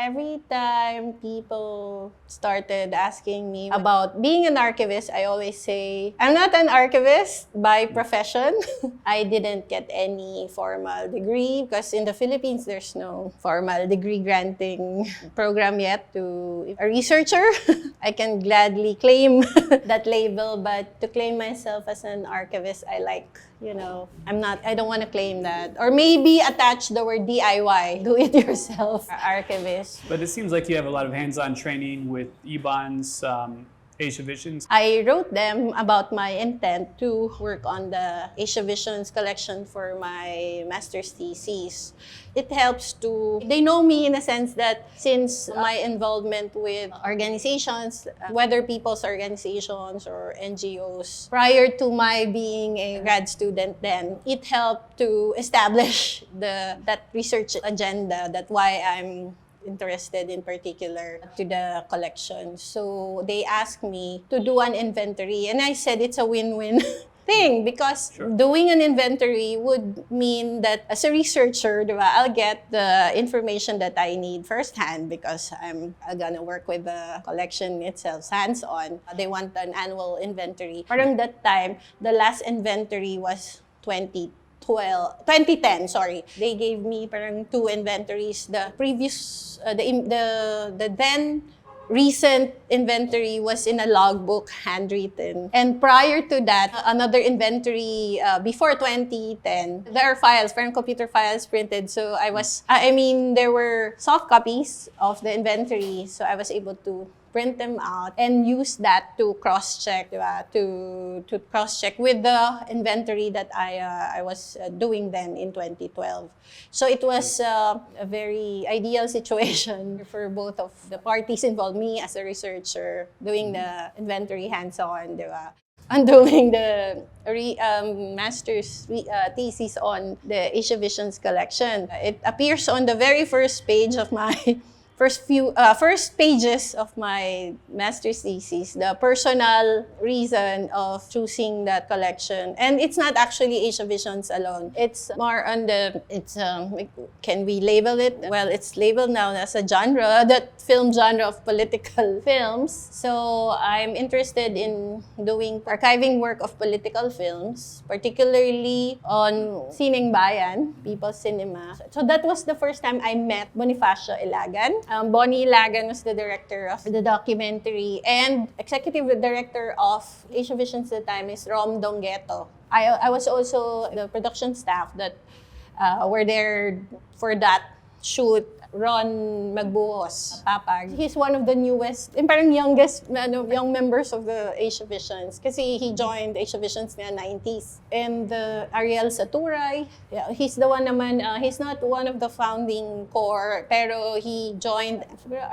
Every time people started asking me about being an archivist, I always say, I'm not an archivist by profession. I didn't get any formal degree because in the Philippines, there's no formal degree granting program yet to a researcher. I can gladly claim that label, but to claim myself as an archivist, I I don't want to claim that. Or maybe attach the word DIY, do it yourself, archivist. But it seems like you have a lot of hands-on training with Iban's Asia Visions. I wrote them about my intent to work on the Asia Visions collection for my master's thesis. It helps they know me in a sense that since my involvement with organizations, whether people's organizations or NGOs, prior to my being a grad student then, it helped to establish that research agenda, that's why I'm interested in particular to the collection. So they asked me to do an inventory and I said it's a win-win thing because doing an inventory would mean that as a researcher, I'll get the information that I need firsthand because I'm gonna work with the collection itself hands-on. They want an annual inventory. Parang that time, the last inventory was 2010, sorry. They gave me parang 2 inventories. The previous, the then recent inventory was in a logbook, handwritten. And prior to that, another inventory before 2010, there are files, parang computer files printed. So there were soft copies of the inventory. So I was able to print them out and use that to cross-check, to cross-check with the inventory that I was doing then in 2012. So it was a very ideal situation for both of the parties involved, me as a researcher, doing the inventory hands-on, and doing the master's thesis on the Asia Visions collection. It appears on the very first page of my first pages of my master's thesis, the personal reason of choosing that collection. And it's not actually Asia Visions alone. It's more on can we label it? Well, it's labeled now as a genre, that film genre of political films. So I'm interested in doing archiving work of political films, particularly on Sining Bayan, People's Cinema. So that was the first time I met Bonifacio Ilagan. Bonnie Ilagan was the director of the documentary, and executive director of Asia Visions at the time is Rom Dongueto. I was also the production staff that were there for that shoot. Ron Magbuhos, Papag. He's one of the newest, parang youngest young members of the Asia Visions kasi he joined Asia Visions in the 90s. And Ariel Saturay, he's the one naman, he's not one of the founding core, pero he joined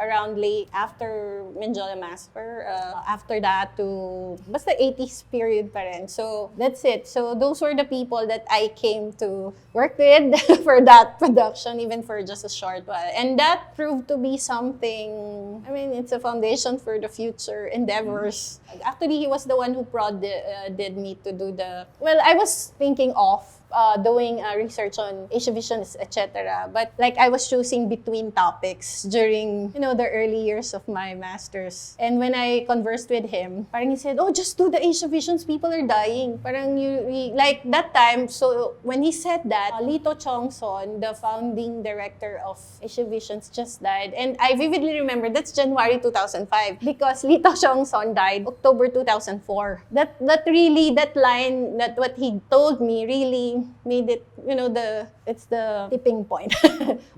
around late after Menjola Massacre, after that to, basta 80s period pa rin. So that's it. So those were the people that I came to work with for that production, even for just a short while. And that proved to be something, it's a foundation for the future endeavors. Actually, he was the one who prodded me to do I was thinking of doing research on Asia Visions, etc. But I was choosing between topics during, the early years of my master's. And when I conversed with him, parang he said, oh, just do the Asia Visions, people are dying. Parang that time, so when he said that, Lito Chongson, the founding director of Asia Visions, just died. And I vividly remember, that's January 2005, because Lito Chongson died October 2004. That line, what he told me really made it, it's the tipping point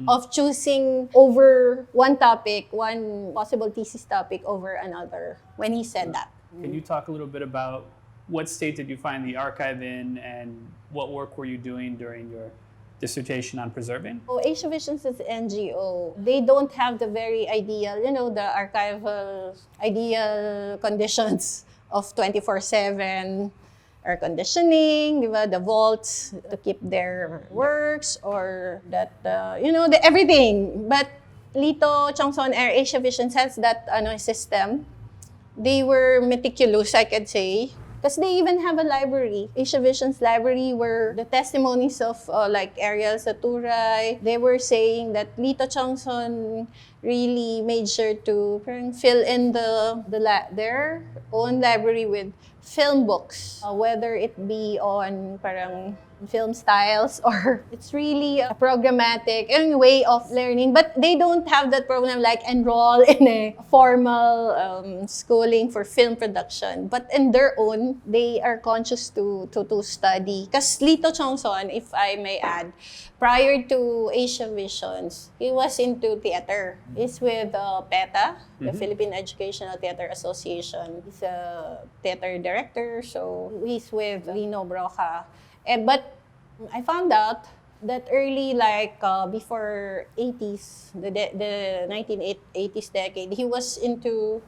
of choosing over one topic, one possible thesis topic over another when he said that. Can you talk a little bit about what state did you find the archive in and what work were you doing during your dissertation on preserving? Asia Visions is NGO. They don't have the very ideal, the archival ideal conditions of 24/7 air conditioning, the vaults to keep their works, or that, everything. But Lito Chongson Asia Visions has that system. They were meticulous, I could say. Because they even have a library, Asia Vision's library, where the testimonies of like Ariel Saturay, they were saying that Lito Chongson really made sure to parang fill in their own library with film books, whether it be on parang film styles or it's really a programmatic way of learning. But they don't have that program like enroll in a formal schooling for film production. But in their own, they are conscious to study. Because Lito Chongson, if I may add, prior to Asia Visions, he was into theater. He's with PETA, the Philippine Educational Theater Association. He's a theater director, so he's with Lino Broca. But I found out that early, before 80s, the 1980s decade, he was into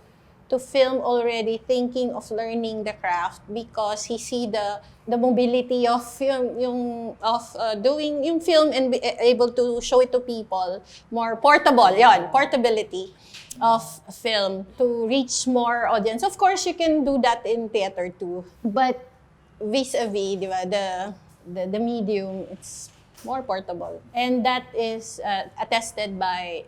film already, thinking of learning the craft because he see the mobility of doing yung film and be able to show it to people, more portable, portability of film to reach more audience. Of course, you can do that in theater too, but vis-a-vis, di ba, the medium, it's more portable. And that is attested by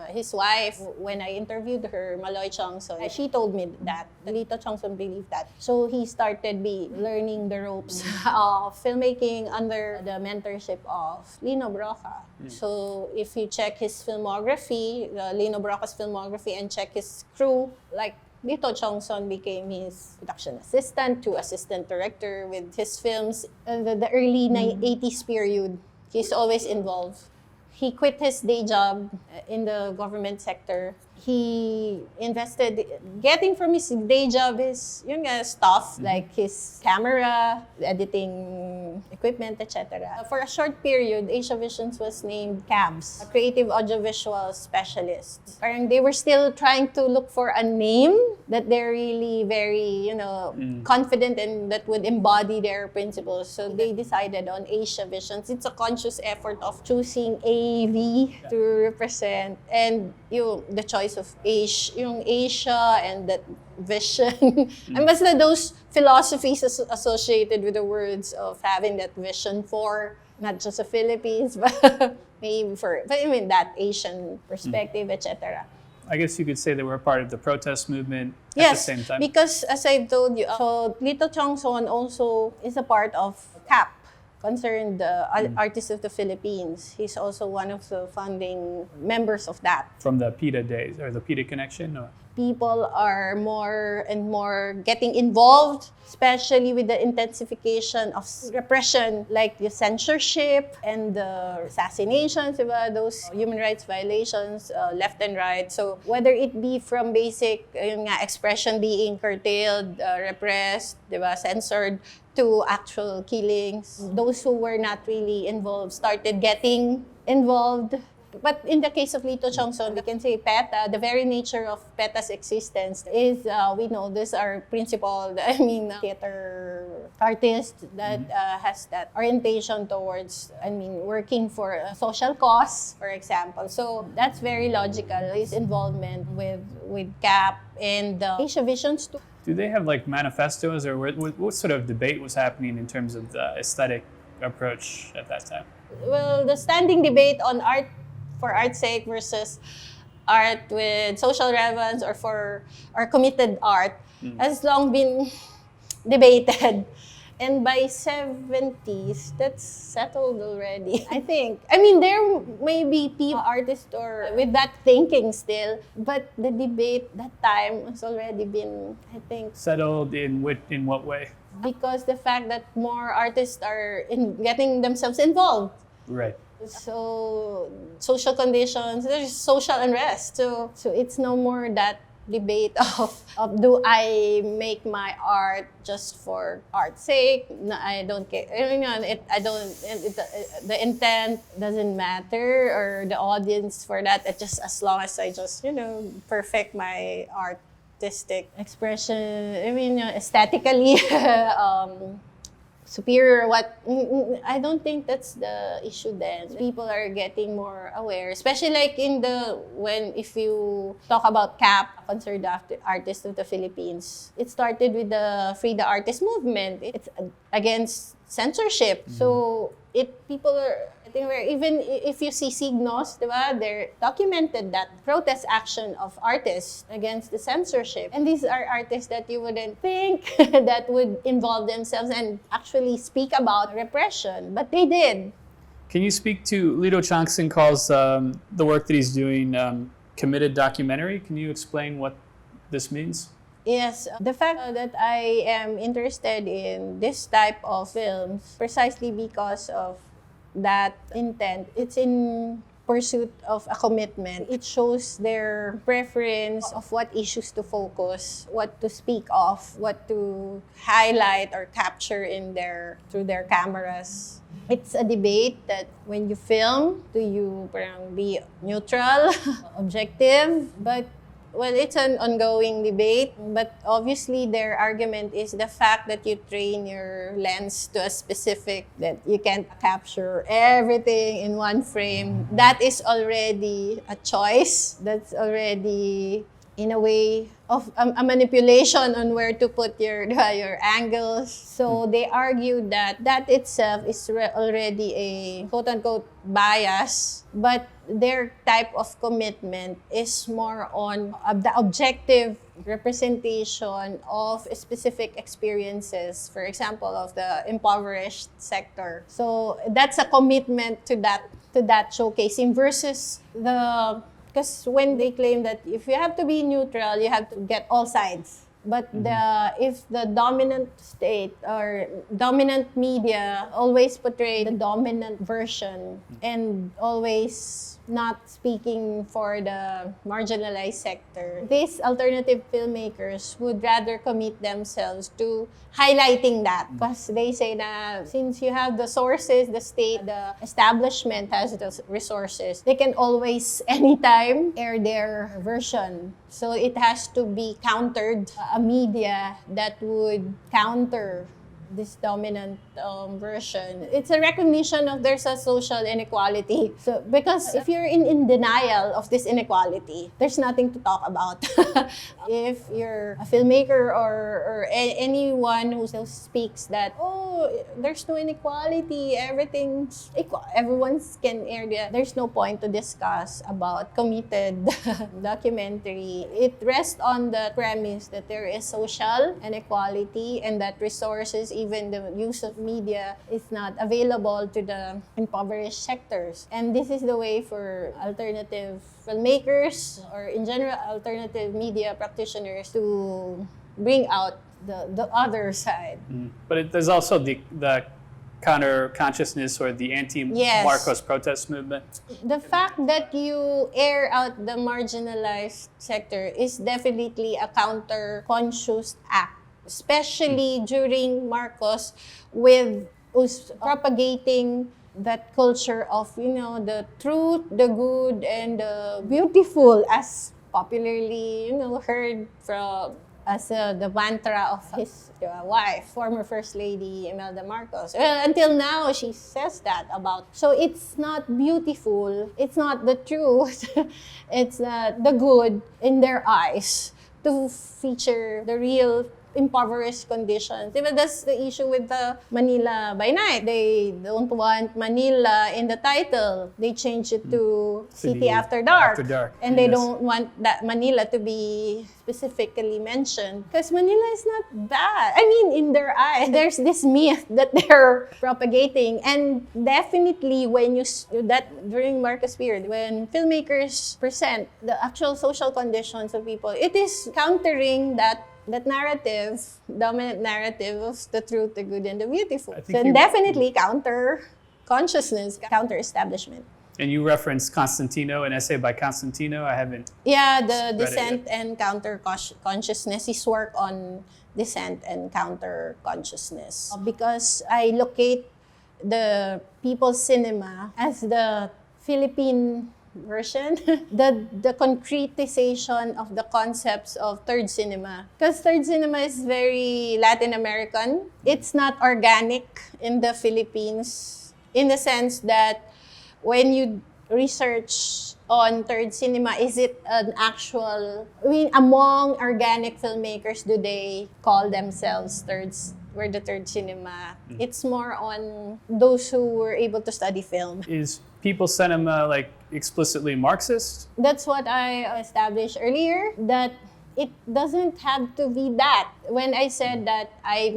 his wife. When I interviewed her, Maloy Chongson, she told me that Lito Chongson believed that. So he started learning the ropes of filmmaking under the mentorship of Lino Broca. So if you check his filmography, Lino Broca's filmography, and check his crew, like Lito Chongson became his production assistant to assistant director with his films. The early 80s period, he's always involved. He quit his day job in the government sector. He invested, getting from his day job his stuff, like his camera, editing equipment, etc. For a short period, Asia Visions was named CABS, a Creative Audiovisual Specialist. Parang they were still trying to look for a name that they're really very, confident and that would embody their principles. So they decided on Asia Visions. It's a conscious effort of choosing AV to represent, and the choice of Asia and that vision. And basta those philosophies associated with the words of having that vision for not just the Philippines, but maybe that Asian perspective, etc. I guess you could say they were a part of the protest movement at the Yes, same time. because as I told you, so Lito Chongson also is a part of CAP, Concerned Artists of the Philippines. He's also one of the founding members of that. From the PETA days, or the PETA connection? Or? People are more and more getting involved, especially with the intensification of repression, like the censorship and the assassinations, diba? Those human rights violations, left and right. So whether it be from basic expression being curtailed, repressed, diba? Censored, to actual killings, those who were not really involved started getting involved. But in the case of Lito Chongson, we can say PETA, the very nature of PETA's existence is, we know this our principal, theater artist that has that orientation towards, working for a social cause, for example. So that's very logical, his involvement with CAP and Asia Visions too. Do they have manifestos, or what sort of debate was happening in terms of the aesthetic approach at that time? Well, the standing debate on art for art's sake versus art with social relevance or committed art has long been debated. And by 70s, that's settled already, I think. There may be artists or with that thinking still, but the debate that time has already been, I think... Settled in what way? Because the fact that more artists are getting themselves involved. Right. So social conditions, there's social unrest. So it's no more that debate of do I make my art just for art's sake? No, I don't care. The intent doesn't matter, or the audience for that. It just as long as I just perfect my artistic expression. Aesthetically. superior, I don't think that's the issue then. People are getting more aware, especially like if you talk about CAP, Concerned Artists of the Philippines, it started with the Free the Artist movement. It's against censorship. So people are, I think, even if you see Signos, diba, they're documented that protest action of artists against the censorship. And these are artists that you wouldn't think that would involve themselves and actually speak about repression, but they did. Can you speak to Lito Changson calls the work that he's doing committed documentary? Can you explain what this means? Yes, the fact that I am interested in this type of films precisely because of that intent. It's in pursuit of a commitment. It shows their preference of what issues to focus, what to speak of, what to highlight or capture through their cameras. It's a debate that when you film, do you be neutral, objective, but well, it's an ongoing debate, but obviously their argument is the fact that you train your lens to a specific, that you can't capture everything in one frame. That is already a choice. That's already, in a way, of a manipulation on where to put your angles. So they argue that itself is already a quote-unquote bias, but their type of commitment is more on the objective representation of specific experiences, for example, of the impoverished sector. So that's a commitment to that showcasing versus because when they claim that if you have to be neutral, you have to get all sides. But if the dominant state or dominant media always portray the dominant version and always not speaking for the marginalized sector, these alternative filmmakers would rather commit themselves to highlighting that, because they say that since you have the sources, the state, the establishment has the resources, they can always, anytime, air their version. So it has to be countered, a media that would counter this dominant version. It's a recognition of there's a social inequality. So because if you're in denial of this inequality, there's nothing to talk about. If you're a filmmaker or anyone who still speaks that, there's no inequality, everything's equal, everyone's can air there's no point to discuss about committed documentary. It rests on the premise that there is social inequality and that resources, even the use of media, is not available to the impoverished sectors. And this is the way for alternative filmmakers or in general alternative media practitioners to bring out the other side. But there's also the counter consciousness or the anti-Marcos protest movement. The fact that you air out the marginalized sector is definitely a counter-conscious act, especially during Marcos, with propagating that culture of, the truth, the good, and the beautiful, as popularly, heard from as the mantra of his wife, former First Lady Imelda Marcos. Until now, she says that about. So it's not beautiful, it's not the truth, it's the good in their eyes to feature the real impoverished conditions. Diba, that's the issue with the Manila by Night. They don't want Manila in the title. They change it to City After Dark. And they don't want that Manila to be specifically mentioned because Manila is not bad. I mean, in their eyes, there's this myth that they're propagating. And definitely when during Marcos period, when filmmakers present the actual social conditions of people, it is countering that narrative, dominant narrative of the truth, the good, and the beautiful. So definitely counter consciousness, counter establishment. And you referenced Constantino, an essay by Constantino. I haven't. Yeah, the dissent and counter consciousness. His work on dissent and counter consciousness. Because I locate the people's cinema as the Philippine version, the concretization of the concepts of third cinema. Because third cinema is very Latin American. It's not organic in the Philippines in the sense that when you research on third cinema, is it an actual, I mean, among organic filmmakers, do they call themselves we're the third cinema? It's more on those who were able to study film. Is people's cinema like explicitly Marxist? That's what I established earlier, that it doesn't have to be that. When I said that I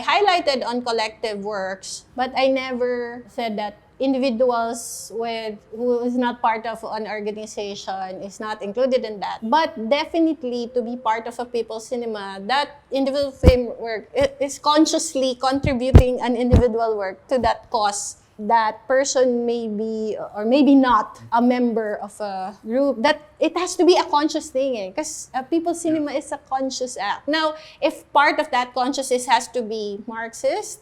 highlighted on collective works, but I never said that individuals who is not part of an organization is not included in that. But definitely to be part of a people's cinema, that individual framework is consciously contributing an individual work to that cause. That person may be or maybe not a member of a group. That it has to be a conscious thing, because people's cinema is a conscious act. Now, if part of that consciousness has to be Marxist,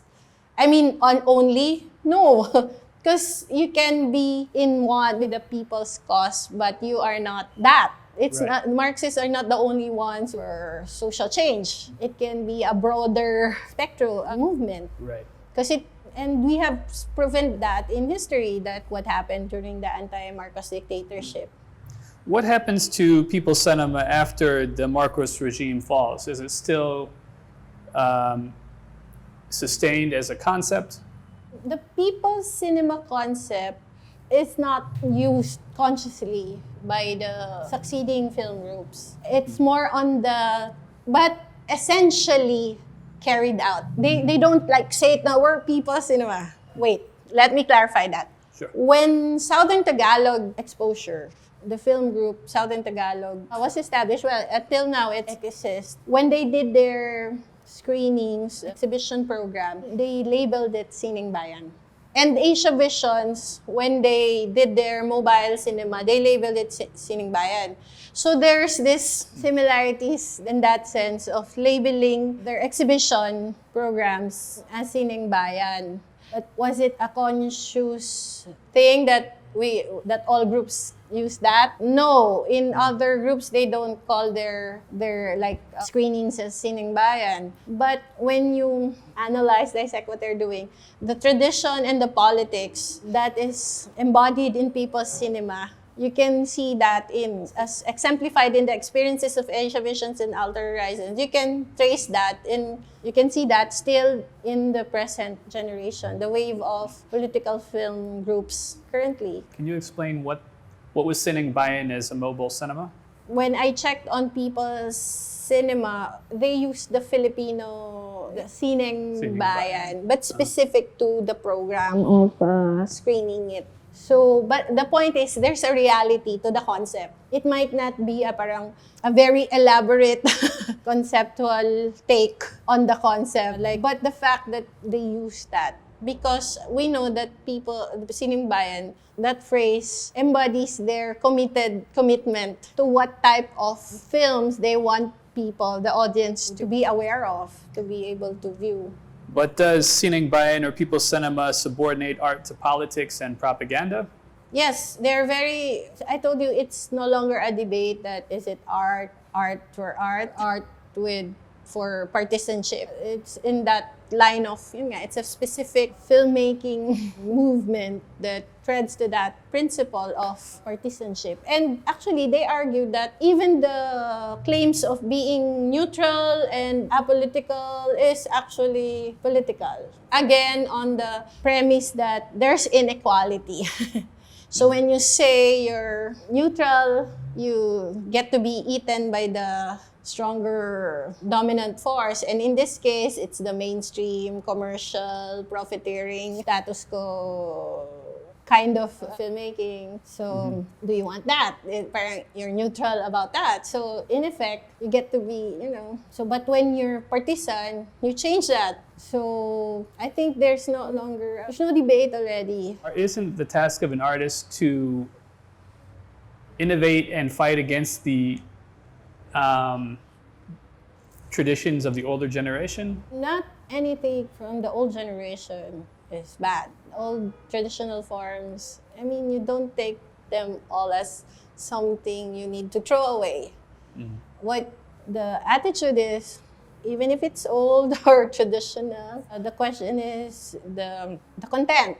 I mean, only no. Because you can be in one with the people's cause, but you are not that. It's Right. not, Marxists are not the only ones for social change. It can be a broader spectrum, a movement. Right. And we have proven that in history, that what happened during the anti-Marcos dictatorship. What happens to people's cinema after the Marcos regime falls? Is it still sustained as a concept? The people's cinema concept is not used consciously by the succeeding film groups. It's more on but essentially carried out. They don't like say it now, we're people's cinema. Wait, let me clarify that. Sure. When Southern Tagalog Exposure, the film group Southern Tagalog was established, well, until now it exists. When they did their screenings, exhibition program, they labeled it Sining Bayan. And Asia Visions, when they did their mobile cinema, they labeled it Sining Bayan. So there's this similarities in that sense of labeling their exhibition programs as Sining Bayan. But was it a conscious thing that all groups use that? No. In other groups, they don't call their screenings as Sining Bayan. But when you dissect what they're doing, the tradition and the politics that is embodied in people's cinema, you can see that as exemplified in the experiences of Asia Visions and Alter Horizons. You can trace that you can see that still in the present generation, the wave of political film groups currently. Can you explain what was Sining Bayan as a mobile cinema? When I checked on people's cinema, they use the Filipino Sining Bayan, but specific to the program of screening it. So, but the point is, there's a reality to the concept. It might not be a very elaborate conceptual take on the concept, but the fact that they use that, because we know that Sining Bayan, that phrase embodies their commitment to what type of films they want people, the audience, to be aware of, to be able to view. But does Sining Bayan or people's cinema subordinate art to politics and propaganda? Yes, I told you, it's no longer a debate that is it art for partisanship. It's in that line of, it's a specific filmmaking movement that treads to that principle of partisanship. And actually, they argue that even the claims of being neutral and apolitical is actually political. Again, on the premise that there's inequality. So when you say you're neutral, you get to be eaten by the stronger dominant force. And in this case, it's the mainstream, commercial, profiteering, status quo kind of filmmaking. So do you want that? Parang you're neutral about that. So in effect, you get to be, but when you're partisan, you change that. So I think there's no debate already. Isn't the task of an artist to innovate and fight against the traditions of the older generation? Not anything from the old generation is bad. Old traditional forms, you don't take them all as something you need to throw away. What the attitude is, even if it's old or traditional, the question is the content.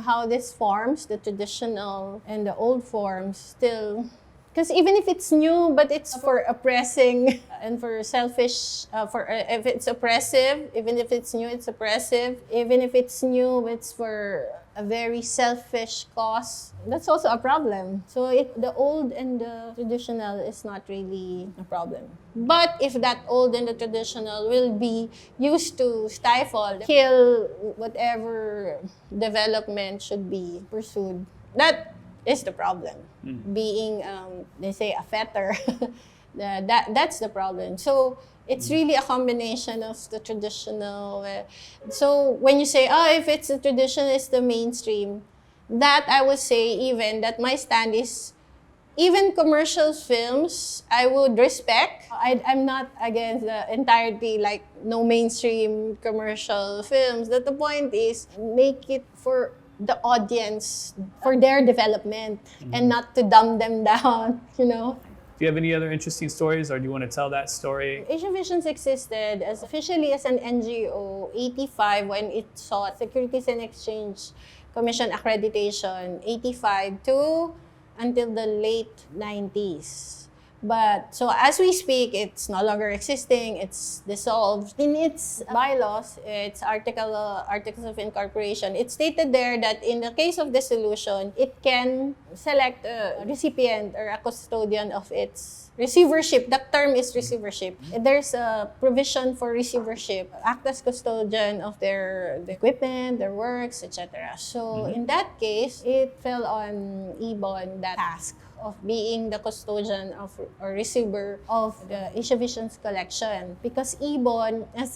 How this forms, the traditional and the old forms still. Because even if it's new, but it's for oppressing and for selfish, if it's oppressive, even if it's new, it's oppressive. Even if it's new, it's for a very selfish cause. That's also a problem. So the old and the traditional is not really a problem. But if that old and the traditional will be used to stifle, kill whatever development should be pursued, that is the problem. Being, they say, a fetter, that's the problem. So it's really a combination of the traditional. So when you say, if it's the tradition, it's the mainstream, that I would say even that my stand is, even commercial films, I would respect. I'm not against the entirety, like no mainstream commercial films. That the point is, make it for the audience, for their development, and not to dumb them down, Do you have any other interesting stories, or do you want to tell that story? Asia Visions existed officially as an NGO, 85, when it sought Securities and Exchange Commission accreditation, 85 to until the late 90s. But so as we speak, it's no longer existing. It's dissolved. In its bylaws, its articles of incorporation, it's stated there that in the case of dissolution, it can select a recipient or a custodian of its receivership. That term is receivership. There's a provision for receivership, act as custodian of their equipment, their works, etc. So in that case, it fell on Ibon that task of being the custodian of or receiver of the Asia Visions collection, because Ibon, as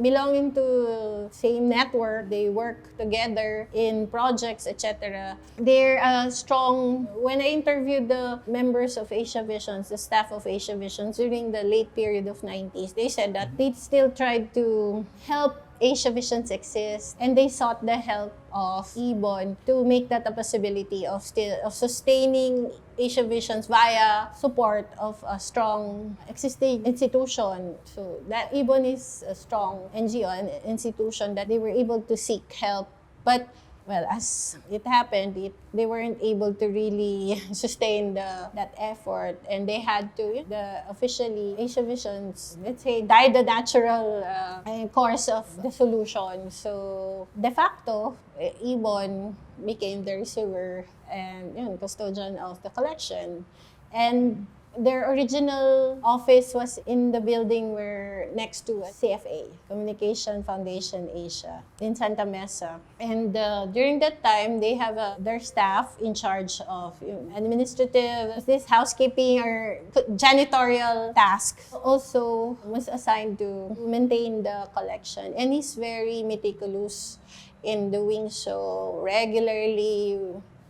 belonging to same network, they work together in projects, etc. They're strong. When I interviewed the members of Asia Visions, the staff of Asia Visions during the late period of 90s, they said that they still tried to help Asia Visions exist, and they sought the help of Ibon to make that a possibility of sustaining Asia Visions via support of a strong existing institution. So that Ibon is a strong NGO, an institution that they were able to seek help. But well, as it happened, they weren't able to really sustain that effort, and they had to, officially, Asia Visions, let's say, died the natural course of dissolution. So, de facto, Ibon became the receiver and custodian of the collection. And their original office was in the building next to CFA, Communication Foundation Asia, in Santa Mesa. And during that time, they have their staff in charge of administrative, this housekeeping or janitorial task. Also was assigned to maintain the collection. And he's very meticulous in doing so, regularly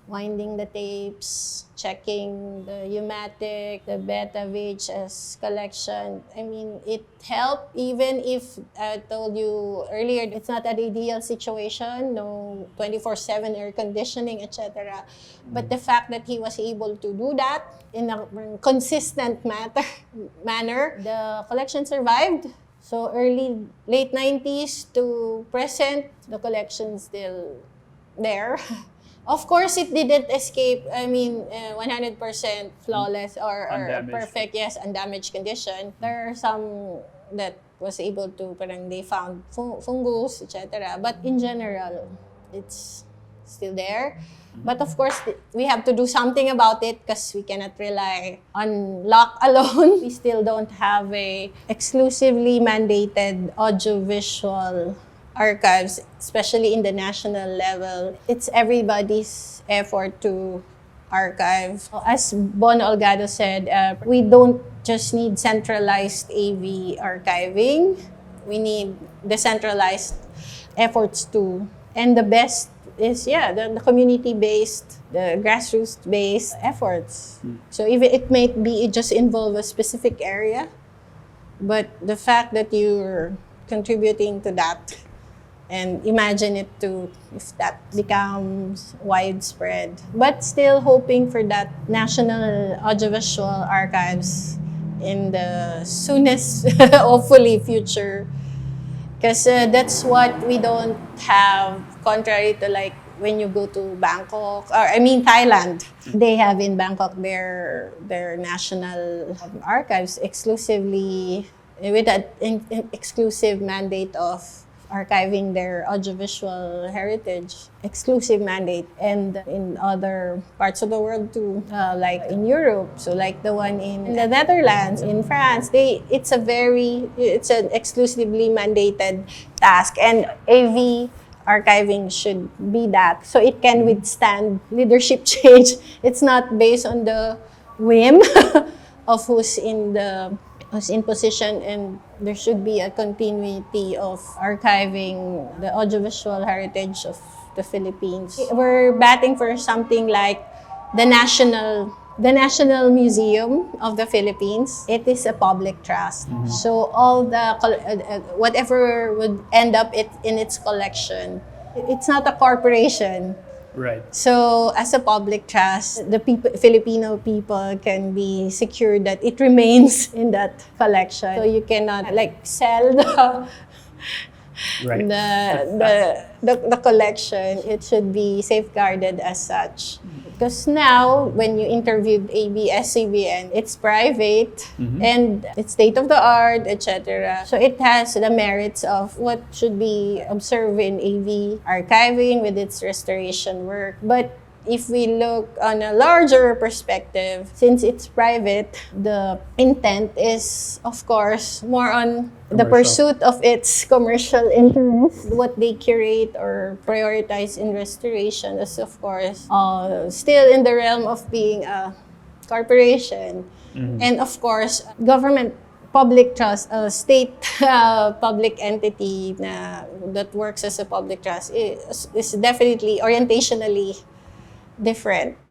winding the tapes, checking the U-matic, the beta VHS collection. I mean, it helped, even if I told you earlier, it's not an ideal situation, no 24/7 air conditioning, etc. But the fact that he was able to do that in a consistent manner, the collection survived. So late 90s to present, the collection's still there. Of course, it didn't escape, 100% flawless or perfect, yes, undamaged condition. There are some that was able to, they found fungus, etc. But in general, it's still there. But of course, we have to do something about it because we cannot rely on luck alone. We still don't have a exclusively mandated audiovisual archives, especially in the national level. It's everybody's effort to archive. As Bon Olgado said, we don't just need centralized AV archiving. We need decentralized efforts too. And the best is, the community-based, the grassroots-based efforts. So even it might be, it just involve a specific area, but the fact that you're contributing to that And imagine it too if that becomes widespread. But still hoping for that National Audiovisual Archives in the soonest, hopefully, future. Because that's what we don't have, contrary to like when you go to Bangkok, or I mean Thailand. They have in Bangkok their national archives exclusively with an exclusive mandate of archiving their audiovisual heritage, exclusive mandate, and in other parts of the world too, like in Europe, so like the one in the Netherlands, in France, it's an exclusively mandated task, and AV archiving should be that, so it can withstand leadership change. It's not based on the whim of who's in position, and there should be a continuity of archiving the audiovisual heritage of the Philippines. We're batting for something like the National Museum of the Philippines. It is a public trust. So all whatever would end up in its collection, it's not a corporation. Right. So, as a public trust, the Filipino people can be secured that it remains in that collection. So you cannot like sell Right. the collection. It should be safeguarded as such. Because now, when you interviewed ABS-CBN, it's private and it's state-of-the-art, etc. So it has the merits of what should be observed in AV archiving with its restoration work. But if we look on a larger perspective, since it's private, the intent is, of course, more on the pursuit of its commercial interest. What they curate or prioritize in restoration is, of course, still in the realm of being a corporation. And, of course, government public trust, state public entity that works as a public trust is definitely orientationally different.